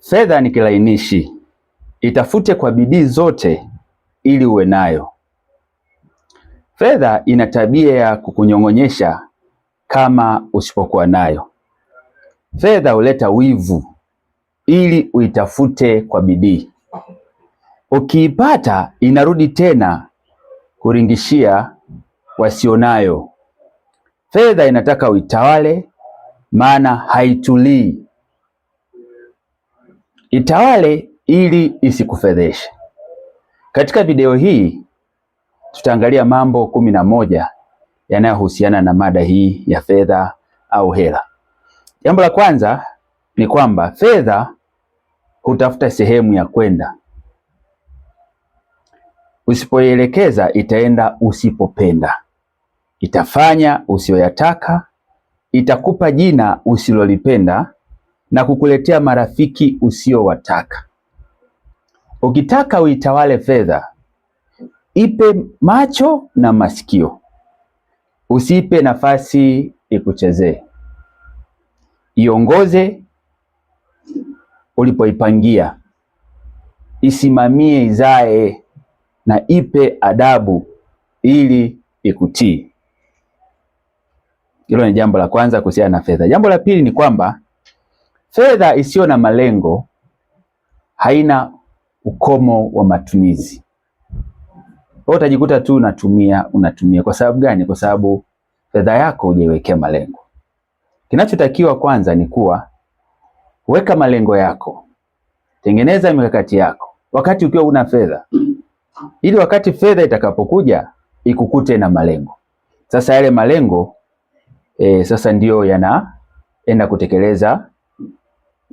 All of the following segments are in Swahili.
Fedha ni kilainishi, itafute kwa bidii zote ili uwe nayo. Fedha ina tabia ya kukunyong'onyesha kama usipokuwa nayo. Fedha huleta wivu ili uitafute kwa bidii. Ukiipata inarudi tena kuringishia wasionayo. Fedha inataka uitawale, maana haitulii. Itawale ili isikufedheshe. Katika video hii tutaangalia mambo 11 yanayohusiana na mada hii ya fedha au hela. Jambo la kwanza ni kwamba fedha hutafuta sehemu ya kwenda. Usipoielekeza itaenda usipopenda. Itafanya usiyoyataka, itakupa jina usilolipenda na kukuletea marafiki usiowataka. Ukitaka uitawale fedha, ipe macho na masikio. Usipe nafasi ikuchezee. Iongoze ulipoipangia. Isimamie izae na ipe adabu ili ikutii. Hilo ni jambo la kwanza kuhusiana na fedha. Jambo la pili ni kwamba fedha isiyo na malengo haina ukomo wa matumizi. Wewe utajikuta tu unatumia. Kwa sababu gani? Kwa sababu fedha yako hujaiwekea malengo. Kinachotakiwa kwanza ni kuwa weka malengo yako. Tengeneza mikakati yako wakati ukiwa una fedha, ili wakati fedha itakapokuja ikukute na malengo. Sasa yale malengo sasa ndiyo yanaenda kutekeleza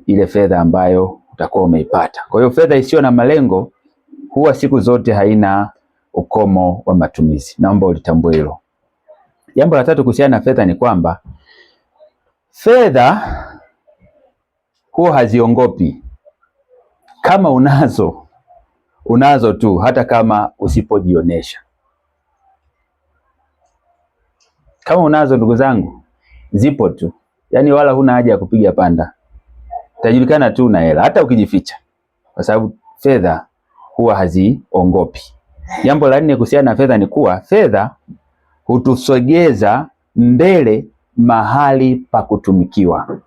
ile fedha ambayo utakuwa umeipata. Kwa hiyo fedha isiyo na malengo huwa siku zote haina ukomo wa matumizi. Naomba ulitambue hilo. Jambo la tatu kuhusiana na fedha ni kwamba fedha huwa haziongopi. Kama unazo tu, hata kama usipojionesha. Kama unazo, ndugu zangu, zipo tu, yaani wala huna haja ya kupiga panda. Itajulikana tu una hela hata ukijificha, kwa sababu fedha huwa haziongopi. Jambo la nne kuhusiana na fedha ni kuwa fedha hutusogeza mbele mahali pa kutumikiwa.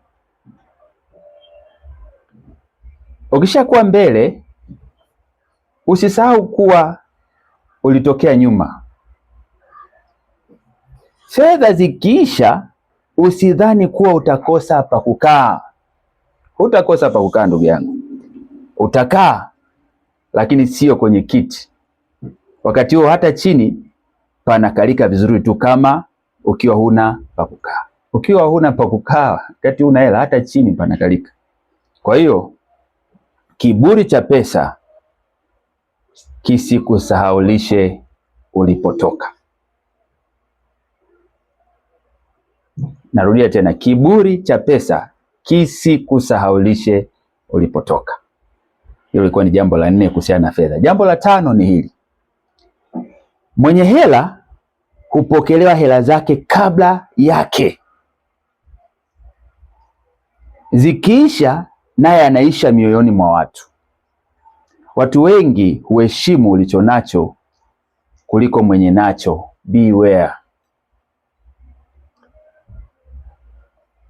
Ukishakuwa mbele, usisahau kuwa ulitokea nyuma. Fedha zikiisha, usidhani kuwa utakosa pa kukaa. Hutakosa pa kukaa ndugu yangu. Utakaa, lakini sio kwenye kiti. Wakati huo hata chini panakalika vizuri tu kama ukiwa huna pa kukaa. Ukiwa huna pa kukaa, wakati una hela, hata chini panakalika. Kwa hiyo kiburi cha pesa kisikusahaulishe ulipotoka. Narudia tena, kiburi cha pesa kisikusahaulishe ulipotoka. Hilo lilikuwa ni jambo la 4 kuhusiana na fedha. Jambo la 5 ni hili: mwenye hela hupokelewa hela zake kabla yake. Zikiisha, naye anaisha mioyoni mwa watu. Watu wengi huheshimu ulichonacho kuliko mwenye nacho. Beware.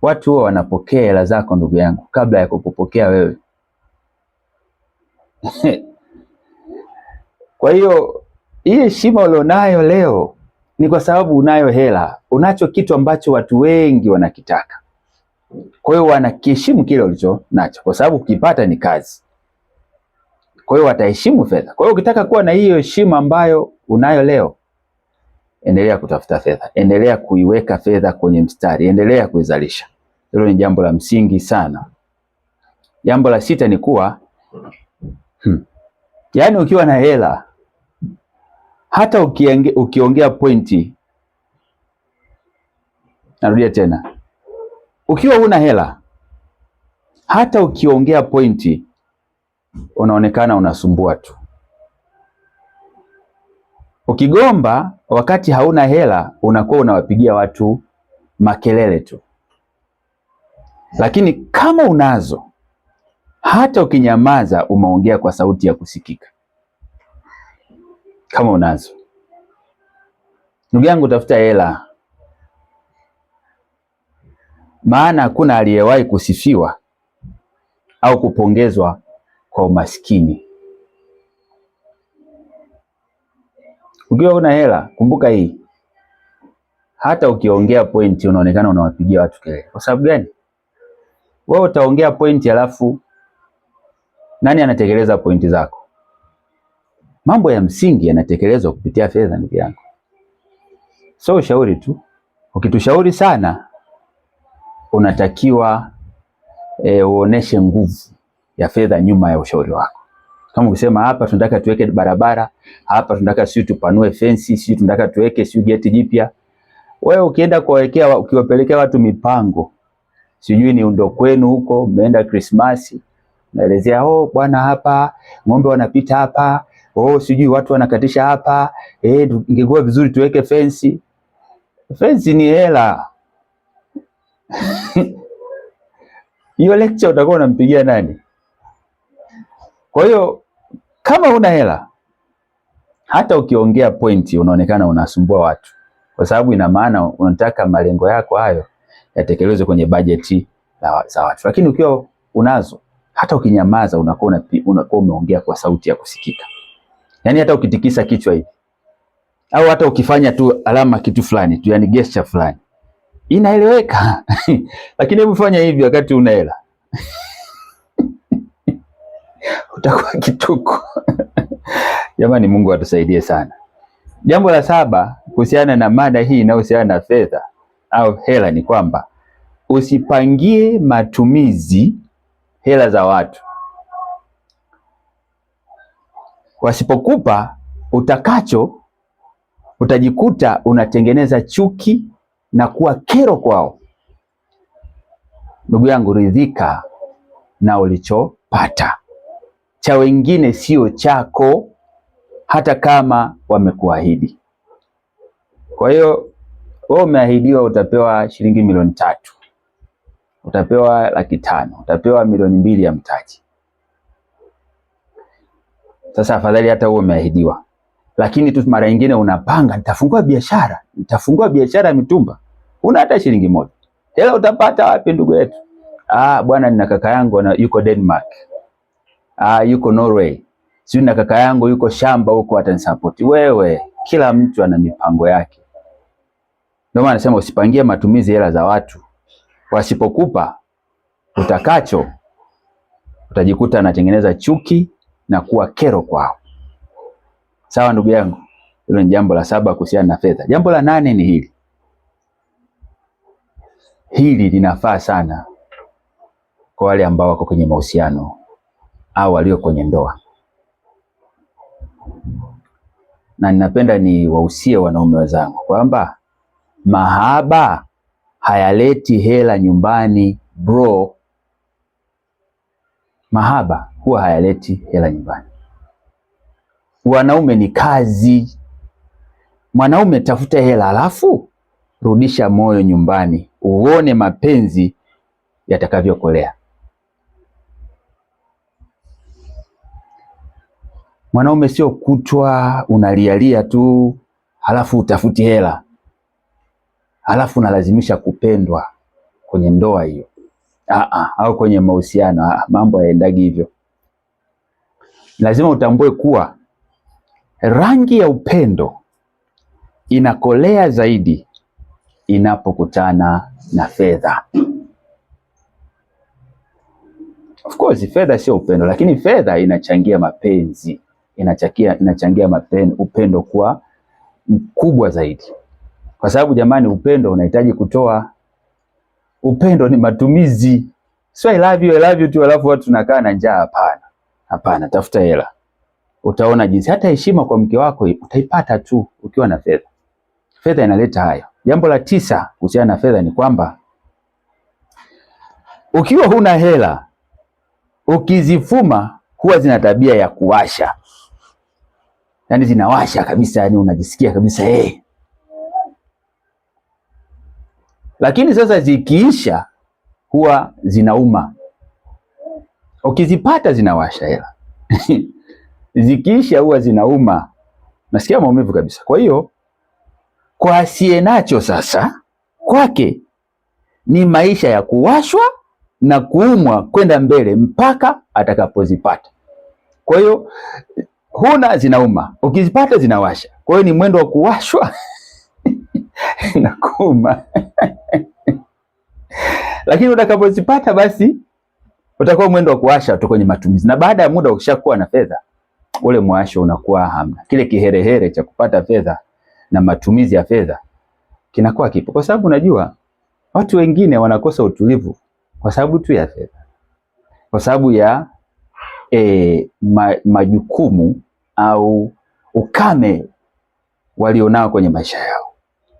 Watu huwa wanapokea hela zako ndugu yangu kabla ya kukupokea wewe. Kwa hiyo hii heshima ulionayo leo ni kwa sababu unayo hela. Unacho kitu ambacho watu wengi wanakitaka. Kwa hiyo wanakiheshimu kile ulicho nacho, kwa sababu ukipata ni kazi. Kwa hiyo wataheshimu fedha. Kwa hiyo ukitaka kuwa na hiyo heshima ambayo unayo leo, endelea kutafuta fedha. Endelea kuiweka fedha kwenye mstari. Endelea kuizalisha. Hilo ni jambo la msingi sana. Jambo la 6 ni kuwa yaani ukiwa na hela, hata ukiongea pointi. Narudia tena, ukiwa huna hela, hata ukiongea pointi unaonekana unasumbua tu. Ukigomba wakati hauna hela, unakuwa unawapigia watu makelele tu. Lakini kama unazo, hata ukinyamaza umeongea kwa sauti ya kusikika. Kama unazo, ndugu yangu, tafuta hela, maana hakuna aliyewahi kusifiwa au kupongezwa kwa umaskini. Ukiwa una hela, kumbuka hii, hata ukiongea pointi unaonekana unawapigia watu kelele. Kwa sababu gani? Wewe utaongea pointi alafu nani anatekeleza pointi zako? Mambo ya msingi yanatekelezwa kupitia fedha, ndugu yangu. So ushauri tu, ukitushauri sana unatakiwa uoneshe nguvu ya fedha nyuma ya ushauri wako. Kama ukisema hapa tunataka tuweke barabara, hapa tunataka sisi tupanue fensi, sisi tunataka tuweke sisi geti jipya. Wewe ukienda kuwekea, ukiwapelekea watu mipango, sijui ni ndo kwenu huko mmeenda Krismasi, naelezea bwana hapa ng'ombe wanapita hapa, sijui watu wanakatisha hapa, ingekuwa vizuri tuweke fensi. Fensi ni hela. Hiyo lecture utakuwa unampigia nani? Kwa hiyo kama una hela, hata ukiongea pointi unaonekana unasumbua watu, kwa sababu ina maana unataka malengo yako hayo yatekelezwe kwenye bajeti za watu. Lakini ukiwa unazo, hata ukinyamaza unakuwa umeongea kwa sauti ya kusikika. Yaani hata ukitikisa kichwa hivi au hata ukifanya tu alama kitu fulani tu, yani gesture fulani, inaeleweka. Lakini hebu fanya hivi wakati una hela. Utakuwa kituko. Jamani, Mungu atusaidie sana. Jambo la 7 kuhusiana na mada hii inayohusiana na fedha au hela ni kwamba usipangie matumizi hela za watu. Wasipokupa utakacho, utajikuta unatengeneza chuki na kuwa kero kwao. Ndugu yangu, ridhika na ulichopata. Cha wengine sio chako, hata kama wamekuahidi. Kwa hiyo wewe umeahidiwa utapewa shilingi milioni 3, utapewa 500,000, utapewa 2,000,000 ya mtaji. Sasa afadhali hata wewe umeahidiwa, lakini tu mara nyingine unapanga nitafungua biashara ya mitumba, una hata shilingi 1. Hela utapata wapi ndugu yetu? Bwana, nina kaka yangu yuko Denmark, yuko Norway, sio na kaka yangu yuko shamba huko atanisupport. Wewe, kila mtu ana mipango yake. Ndio maana nasema usipangie matumizi hela za watu. Wasipokupa utakacho, utajikuta anatengeneza chuki na kuwa kero kwao. Sawa ndugu yangu? Hilo ni jambo la 7 kuhusiana na fedha. Jambo la 8 ni hili. Hili linafaa sana kwa wale ambao wako kwenye mahusiano au walio kwenye ndoa. Na ninapenda ni wahusie wanaume wenzangu kwamba mahaba hayaleti hela nyumbani bro. Mahaba huwa hayaleti hela nyumbani. Wanaume ni kazi. Mwanaume tafuta hela alafu rudisha moyo nyumbani, uone mapenzi yatakavyokolea. Mwanaume sio kutwa unalialia tu halafu utafuti hela, halafu unalazimisha kupendwa kwenye ndoa hiyo au kwenye mahusiano. Mambo hayaendagi hivyo. Lazima utambue kuwa rangi ya upendo inakolea zaidi inapokutana na fedha. Of course fedha sio upendo, lakini fedha inachangia mapenzi, inachangia upendo kuwa mkubwa zaidi. Kwa sababu jamani, upendo unahitaji kutoa. Upendo ni matumizi. So I love you tu alafu watu tunakaa na njaa. Hapana. Hapana, tafuta hela. Utaona jinsi hata heshima kwa mke wako utaipata tu ukiwa na fedha. Fedha inaleta hayo. Jambo la 9 kuhusiana na fedha ni kwamba ukiwa huna hela, ukizifuma huwa zina tabia ya kuwasha. Yaani zinawasha kabisa, yani unajisikia kabisa Lakini sasa zikiisha huwa zinauma. Ukizipata zinawasha hela zikiisha huwa zinauma, nasikia maumivu kabisa. Kwa hiyo kwa asiye nacho sasa, kwake ni maisha ya kuwashwa na kuumwa kwenda mbele mpaka atakapozipata. Kwa hiyo huna, zinauma, ukizipata zinawasha. Kwa hiyo ni mwendo wa kuwashwa na kuuma lakini utakapozipata basi utakuwa mwendo wa kuwasha tu kwenye matumizi, na baada ya muda ukishakuwa na fedha, ule mwasho unakuwa hamna. Kile kiherehere cha kupata fedha na matumizi ya fedha kinakuwa kipo, kwa sababu unajua watu wengine wanakosa utulivu kwa sababu tu ya fedha, kwa sababu ya majukumu au ukame walionao kwenye maisha yao.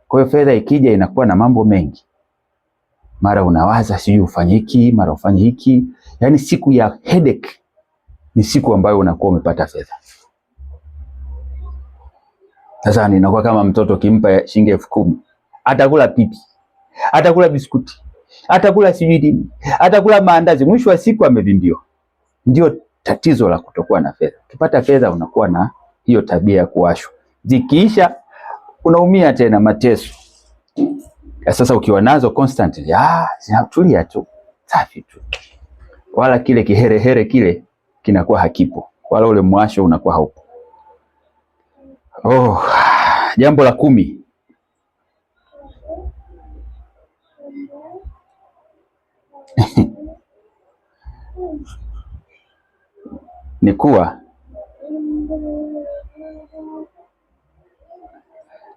Kwa hiyo fedha ikija inakuwa na mambo mengi, mara unawaza sijui ufanye hiki, mara ufanye hiki. Yaani siku ya headache ni siku ambayo unakuwa umepata fedha. Sasa inakuwa kama mtoto kimpa shilingi 10,000, atakula pipi, atakula biskuti, atakula sijui nini, atakula maandazi, mwisho wa siku amevimbiwa. Ndio tatizo la kutokuwa na fedha. Ukipata fedha unakuwa na hiyo tabia ya kuwashwa, zikiisha unaumia tena, mateso. Sasa ukiwa nazo constantly, zinatulia tu, safi tu, wala kile kiherehere kile kinakuwa hakipo, wala ule mwasho unakuwa haupo. Jambo la 10, ni kuwa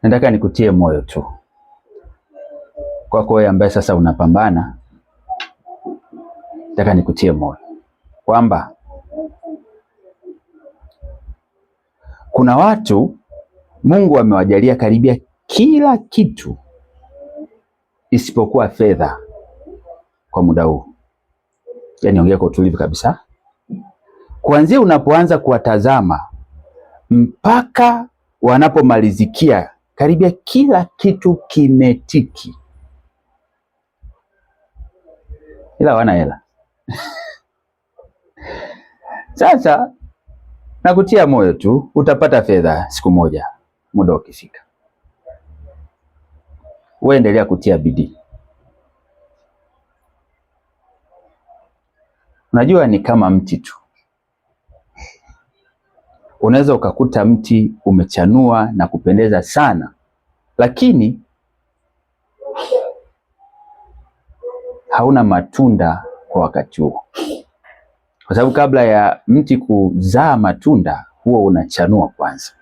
nataka nikutie moyo tu, kwako wewe ambaye sasa unapambana, nataka nikutie moyo kwamba kuna watu Mungu amewajalia karibia kila kitu isipokuwa fedha kwa muda huu. Yaani ongea kwa utulivu kabisa. Kuanzia unapoanza kuwatazama mpaka wanapomalizikia, karibia kila kitu kimetiki, ila wana hela Sasa nakutia moyo tu, utapata fedha siku moja, muda ukifika. Wewe endelea kutia bidii. Unajua ni kama mti tu. Unaweza ukakuta mti umechanua na kupendeza sana, lakini hauna matunda kwa wakati huo, kwa sababu kabla ya mti kuzaa matunda huo unachanua kwanza.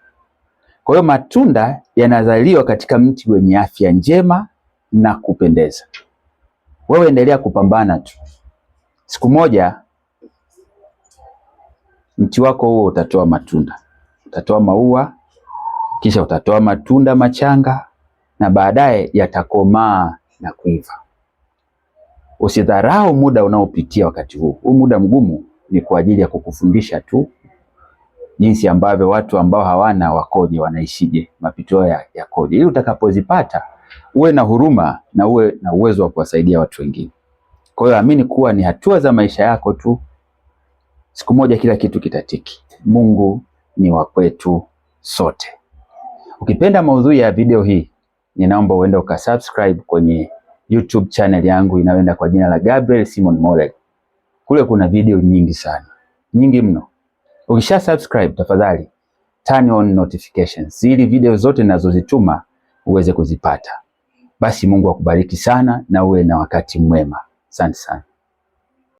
Kwa hiyo matunda yanazaliwa katika mti wenye afya njema na kupendeza. Wewe endelea kupambana tu, siku moja mti wako huo utatoa matunda, utatoa maua, kisha utatoa matunda machanga, na baadaye yatakomaa na kuiva. Usidharau muda unaopitia wakati huu. Huu muda mgumu ni kwa ajili ya kukufundisha tu jinsi ambavyo watu ambao hawana wakoje, wanaishije, mapito yakoje, ili utakapozipata uwe na huruma na uwe na uwezo wa kuwasaidia watu wengine. Kwa hiyo amini kuwa ni hatua za maisha yako tu, siku moja kila kitu kitatiki. Mungu ni wa kwetu sote. Ukipenda maudhui ya video hii, ninaomba uende ukasubscribe kwenye YouTube channel yangu inayoenda kwa jina la Gabriel Simon Mollel. Kule kuna video nyingi sana, nyingi mno. Ukisha subscribe, tafadhali turn on notifications ili video zote ninazozituma uweze kuzipata. Basi Mungu akubariki sana na uwe na wakati mwema. Asante sana.